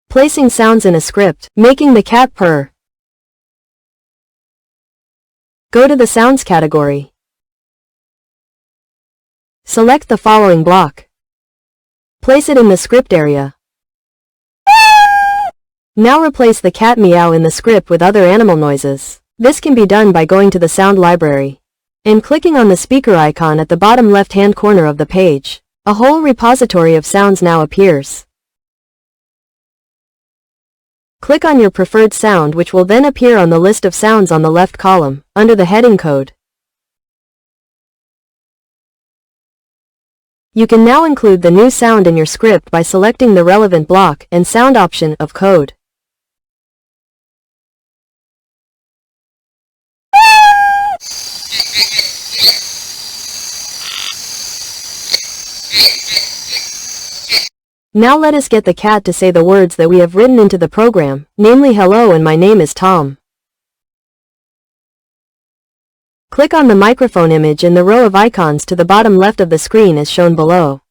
Placing sounds in a script, making the cat purr. Go to the sounds category. Select the following block. Place it in the script area. Now replace the cat meow in the script with other animal noises. This can be done by going to the sound library and clicking on the speaker icon at the bottom left-hand corner of the page. A whole repository of sounds now appears. Click on your preferred sound, which will then appear on the list of sounds on the left column, under the heading Code. You can now include the new sound in your script by selecting the relevant block and sound option of Code. Now let us get the cat to say the words that we have written into the program, namely hello and my name is Tom. Click on the microphone image in the row of icons to the bottom left of the screen as shown below.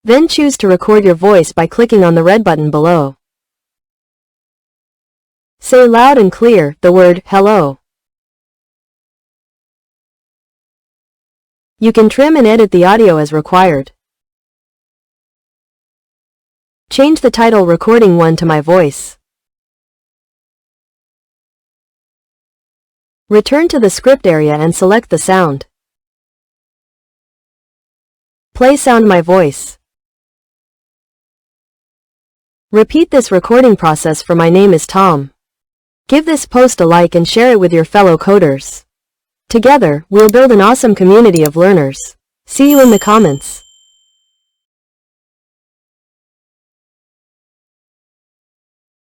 Then choose to record your voice by clicking on the red button below. Say loud and clear the word hello. You can trim and edit the audio as required. Change the title Recording 1 to My Voice. Return to the script area and select the sound. Play Sound My Voice. Repeat this recording process for My Name is Tom. Give this post a like and share it with your fellow coders. Together, we'll build an awesome community of learners. See you in the comments.